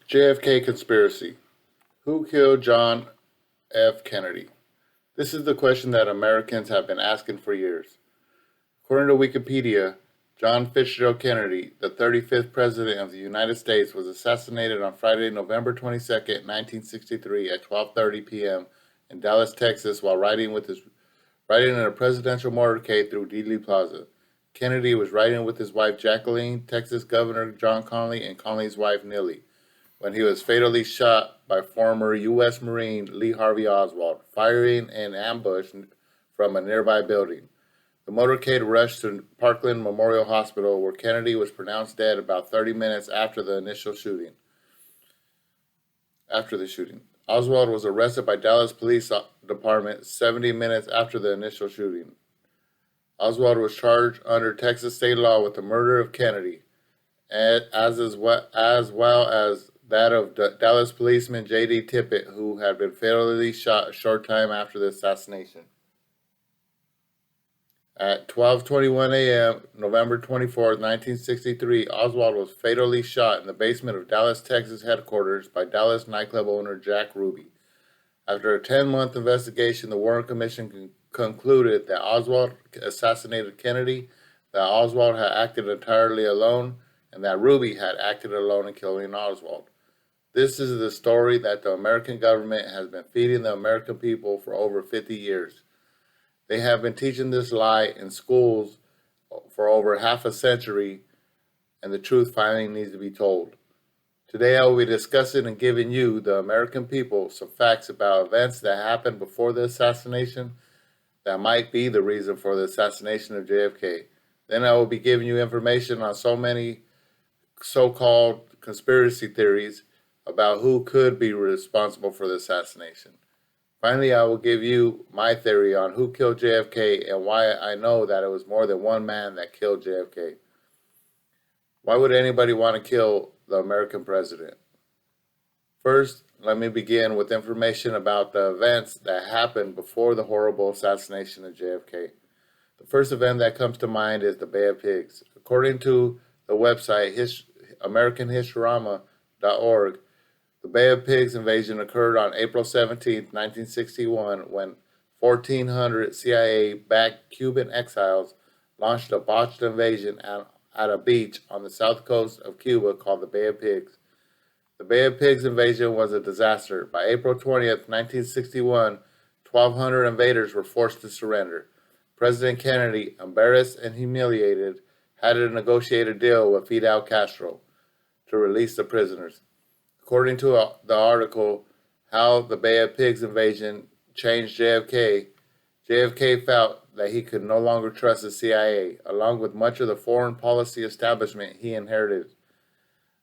JFK conspiracy. Who killed John F. Kennedy? This is the question that Americans have been asking for years. According to Wikipedia, John Fitzgerald Kennedy, the 35th President of the United States, was assassinated on Friday, November 22nd, 1963 at 12:30 p.m. in Dallas, Texas while riding in a presidential motorcade through Dealey Plaza. Kennedy was riding with his wife Jacqueline, Texas Governor John Connally, and Connally's wife Nellie when he was fatally shot by former U.S. Marine Lee Harvey Oswald, firing an ambush from a nearby building. The motorcade rushed to Parkland Memorial Hospital, where Kennedy was pronounced dead about 30 minutes after the shooting. Oswald was arrested by Dallas Police Department 70 minutes after the initial shooting. Oswald was charged under Texas state law with the murder of Kennedy, as well as that of Dallas policeman J.D. Tippit, who had been fatally shot a short time after the assassination. At 12:21 a.m., November 24, 1963, Oswald was fatally shot in the basement of Dallas, Texas headquarters by Dallas nightclub owner Jack Ruby. After a 10-month investigation, the Warren Commission concluded that Oswald assassinated Kennedy, that Oswald had acted entirely alone, and that Ruby had acted alone in killing Oswald. This is the story that the American government has been feeding the American people for over 50 years. They have been teaching this lie in schools for over half a century, and the truth finally needs to be told. Today I will be discussing and giving you, the American people, some facts about events that happened before the assassination that might be the reason for the assassination of JFK. Then I will be giving you information on so many so-called conspiracy theories about who could be responsible for the assassination. Finally, I will give you my theory on who killed JFK and why I know that it was more than one man that killed JFK. Why would anybody want to kill the American president? First, let me begin with information about the events that happened before the horrible assassination of JFK. The first event that comes to mind is the Bay of Pigs. According to the website AmericanHistorama.org, the Bay of Pigs invasion occurred on April 17, 1961, when 1,400 CIA-backed Cuban exiles launched a botched invasion at a beach on the south coast of Cuba called the Bay of Pigs. The Bay of Pigs invasion was a disaster. By April 20th, 1961, 1,200 invaders were forced to surrender. President Kennedy, embarrassed and humiliated, had to negotiate a deal with Fidel Castro to release the prisoners. According to the article, How the Bay of Pigs Invasion Changed JFK, JFK felt that he could no longer trust the CIA, along with much of the foreign policy establishment he inherited,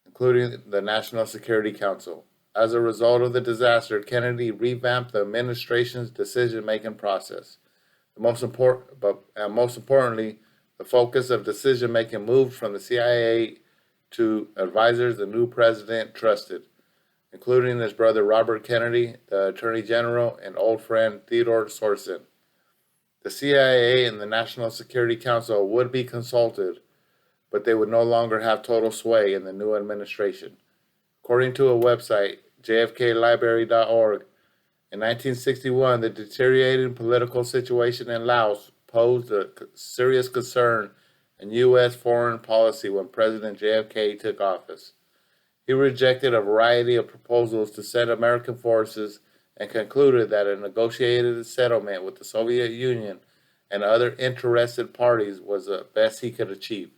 including the National Security Council. As a result of the disaster, Kennedy revamped the administration's decision-making process. Most importantly, the focus of decision-making moved from the CIA to advisors the new president trusted, including his brother Robert Kennedy, the Attorney General, and old friend Theodore Sorensen. The CIA and the National Security Council would be consulted, but they would no longer have total sway in the new administration. According to a website, jfklibrary.org, in 1961, the deteriorating political situation in Laos posed a serious concern in U.S. foreign policy when President JFK took office. He rejected a variety of proposals to send American forces and concluded that a negotiated settlement with the Soviet Union and other interested parties was the best he could achieve.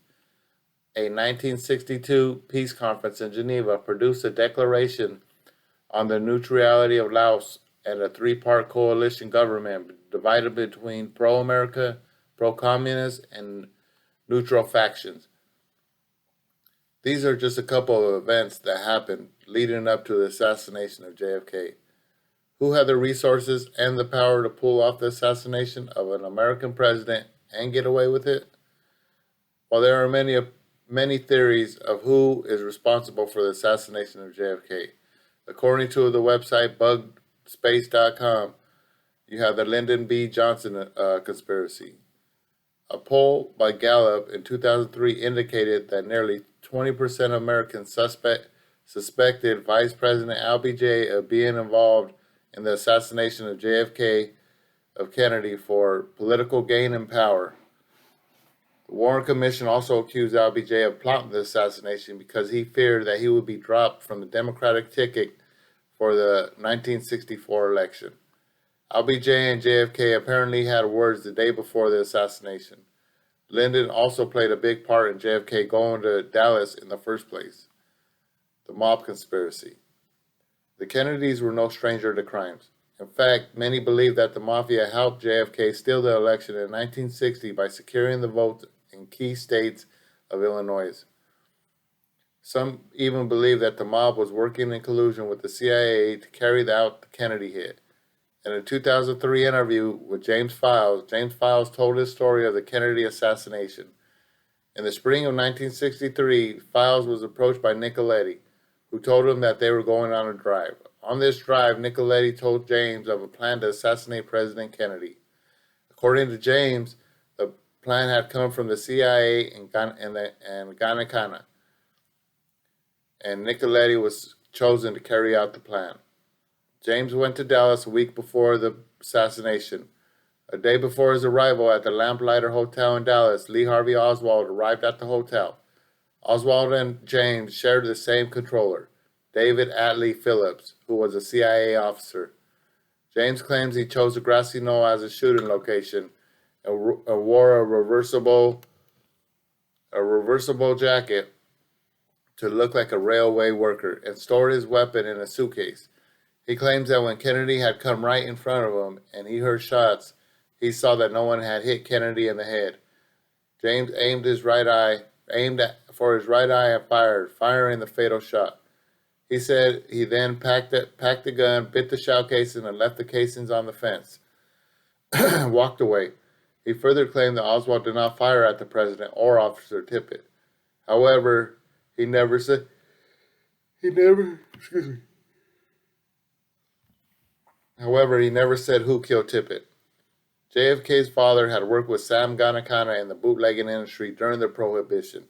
A 1962 peace conference in Geneva produced a declaration on the neutrality of Laos and a three-part coalition government divided between pro-America, pro-communist, and neutral factions. These are just a couple of events that happened leading up to the assassination of JFK. Who had the resources and the power to pull off the assassination of an American president and get away with it? While there are many theories of who is responsible for the assassination of JFK, according to the website bugspace.com, you have the Lyndon B. Johnson conspiracy. A poll by Gallup in 2003 indicated that nearly 20% of Americans suspect suspected Vice President LBJ of being involved in the assassination of JFK of Kennedy for political gain and power. The Warren Commission also accused LBJ of plotting the assassination because he feared that he would be dropped from the Democratic ticket for the 1964 election. LBJ and JFK apparently had words the day before the assassination. Lyndon also played a big part in JFK going to Dallas in the first place. The mob conspiracy. The Kennedys were no stranger to crimes. In fact, many believe that the mafia helped JFK steal the election in 1960 by securing the votes in key states of Illinois. Some even believe that the mob was working in collusion with the CIA to carry out the Kennedy hit. In a 2003 interview with James Files told his story of the Kennedy assassination. In the spring of 1963, Files was approached by Nicoletti, who told him that they were going on a drive. On this drive, Nicoletti told James of a plan to assassinate President Kennedy. According to James, the plan had come from the CIA and Ghanakana, and Nicoletti was chosen to carry out the plan. James went to Dallas a week before the assassination. A day before his arrival at the Lamplighter Hotel in Dallas, Lee Harvey Oswald arrived at the hotel. Oswald and James shared the same controller, David Atlee Phillips, who was a CIA officer. James claims he chose a grassy knoll as a shooting location and wore a reversible jacket to look like a railway worker and stored his weapon in a suitcase. He claims that when Kennedy had come right in front of him and he heard shots, he saw that no one had hit Kennedy in the head. James aimed for his right eye and firing the fatal shot. He said he then packed the gun, bit the shell casing, and left the casings on the fence. Walked away. He further claimed that Oswald did not fire at the president or Officer Tippit. However, he never said who killed Tippit. JFK's father had worked with Sam Ghanakana in the bootlegging industry during the Prohibition.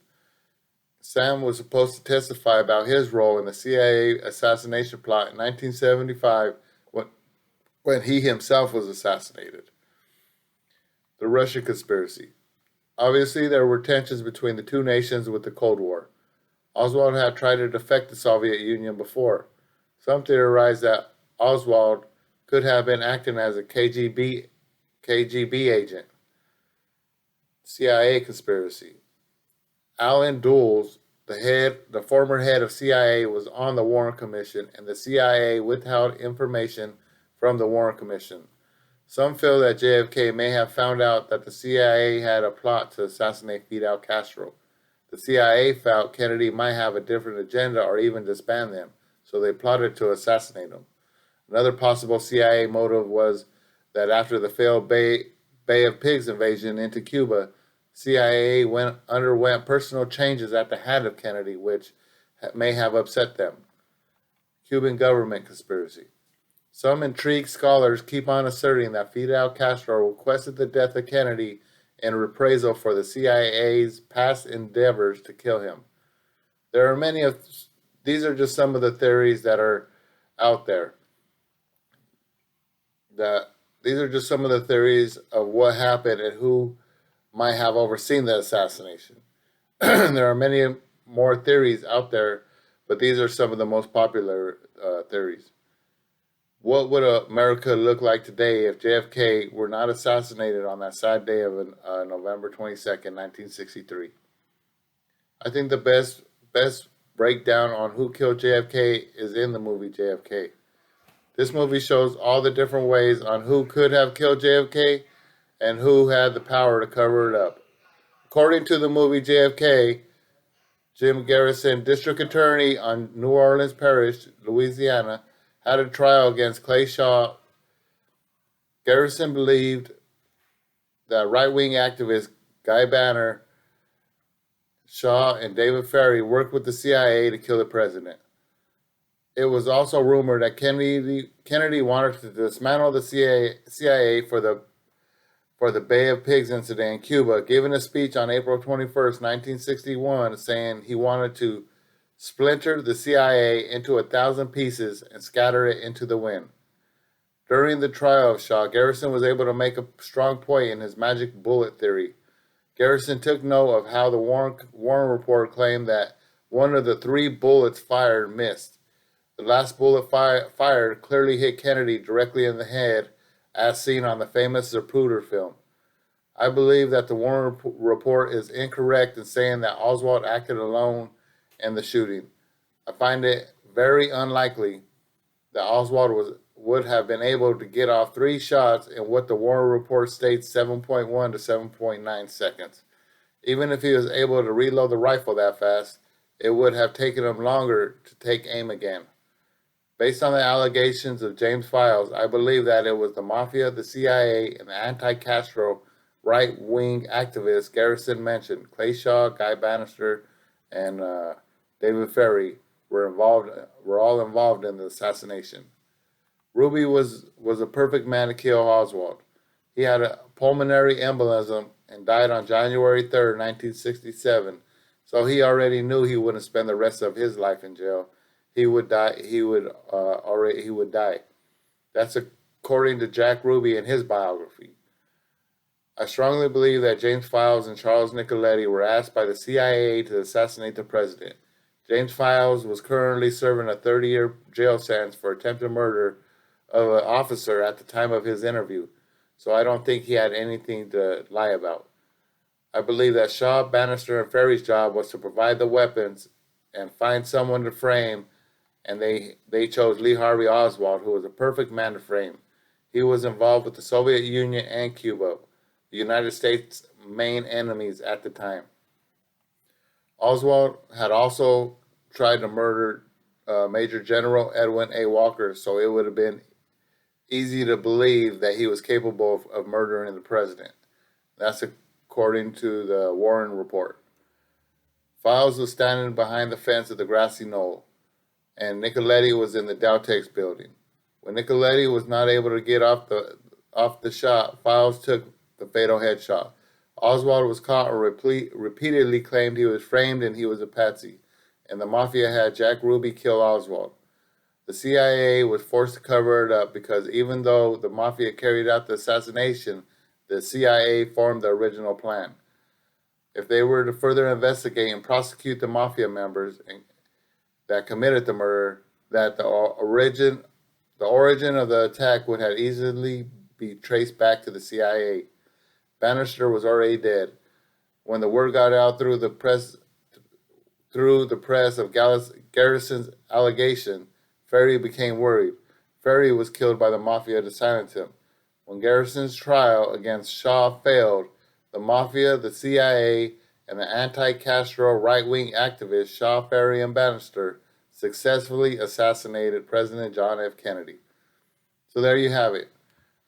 Sam was supposed to testify about his role in the CIA assassination plot in 1975 when he himself was assassinated. The Russia conspiracy. Obviously, there were tensions between the two nations with the Cold War. Oswald had tried to defect the Soviet Union before. Some theorized that Oswald could have been acting as a KGB agent. CIA conspiracy. Allen Dulles, the former head of CIA, was on the Warren Commission, and the CIA withheld information from the Warren Commission. Some feel that JFK may have found out that the CIA had a plot to assassinate Fidel Castro. The CIA felt Kennedy might have a different agenda or even disband them, so they plotted to assassinate him. Another possible CIA motive was that after the failed Bay of Pigs invasion into Cuba, CIA underwent personal changes at the head of Kennedy, which may have upset them. Cuban government conspiracy. Some intrigued scholars keep on asserting that Fidel Castro requested the death of Kennedy in reprisal for the CIA's past endeavors to kill him. There are many of these are just some of the theories that are out there. These are just some of the theories of what happened and who might have overseen the assassination. There are many more theories out there, but these are some of the most popular theories. What would America look like today if JFK were not assassinated on that sad day of November 22nd, 1963? I think the best breakdown on who killed JFK is in the movie JFK. This movie shows all the different ways on who could have killed JFK and who had the power to cover it up. According to the movie JFK, Jim Garrison, district attorney on New Orleans Parish, Louisiana, had a trial against Clay Shaw. Garrison believed that right-wing activists Guy Banner, Shaw, and David Ferrie worked with the CIA to kill the president. It was also rumored that Kennedy wanted to dismantle the CIA for the Bay of Pigs incident in Cuba, giving a speech on April 21st, 1961, saying he wanted to splintered the CIA into 1,000 pieces and scattered it into the wind. During the trial of Shaw, Garrison was able to make a strong point in his magic bullet theory. Garrison took note of how the Warren report claimed that one of the 3 bullets fired missed. The last bullet fired clearly hit Kennedy directly in the head, as seen on the famous Zapruder film. I believe that the Warren report is incorrect in saying that Oswald acted alone in the shooting. I find it very unlikely that Oswald would have been able to get off 3 shots in what the Warren report states 7.1 to 7.9 seconds. Even if he was able to reload the rifle that fast, it would have taken him longer to take aim again. Based on the allegations of James Files, I believe that it was the Mafia, the CIA, and the anti-Castro right-wing activists Garrison mentioned, Clay Shaw, Guy Bannister, and David Ferrie, were all involved in the assassination. Ruby was a perfect man to kill Oswald. He had a pulmonary embolism and died on January 3rd, 1967, so he already knew he wouldn't spend the rest of his life in jail. He would die. He would die. That's according to Jack Ruby in his biography. I strongly believe that James Files and Charles Nicoletti were asked by the CIA to assassinate the president. James Files was currently serving a 30-year jail sentence for attempted murder of an officer at the time of his interview, so I don't think he had anything to lie about. I believe that Shaw, Bannister, and Ferrie's job was to provide the weapons and find someone to frame, and they chose Lee Harvey Oswald, who was a perfect man to frame. He was involved with the Soviet Union and Cuba, the United States' main enemies at the time. Oswald had also tried to murder Major General Edwin A. Walker, so it would have been easy to believe that he was capable of murdering the president. That's according to the Warren report. Files was standing behind the fence of the grassy knoll, and Nicoletti was in the Dowtex building. When Nicoletti was not able to get off the shot, Files took the fatal headshot. Oswald was caught and repeatedly claimed he was framed and he was a patsy, and the Mafia had Jack Ruby kill Oswald. The CIA was forced to cover it up because even though the Mafia carried out the assassination, the CIA formed the original plan. If they were to further investigate and prosecute the Mafia members that committed the murder, that the origin of the attack would have easily be traced back to the CIA. Bannister was already dead. When the word got out through the press of Garrison's allegation, Ferrie became worried. Ferrie was killed by the Mafia to silence him. When Garrison's trial against Shaw failed, the Mafia, the CIA, and the anti-Castro right-wing activists Shaw, Ferrie, and Bannister successfully assassinated President John F. Kennedy. So there you have it.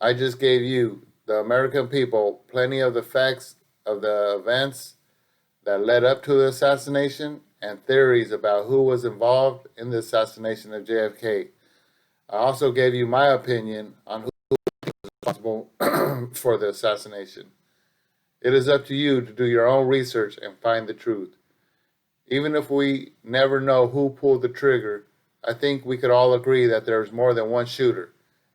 I just gave you, the American people, plenty of the facts of the events that led up to the assassination and theories about who was involved in the assassination of JFK. I also gave you my opinion on who was responsible for the assassination. It is up to you to do your own research and find the truth. Even if we never know who pulled the trigger, I think we could all agree that there was more than one shooter,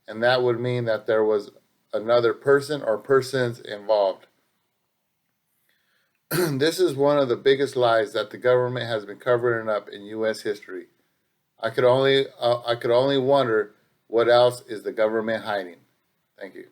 and that would mean that there was another person or persons involved. This is one of the biggest lies that the government has been covering up in U.S. history. I could only wonder what else is the government hiding. Thank you.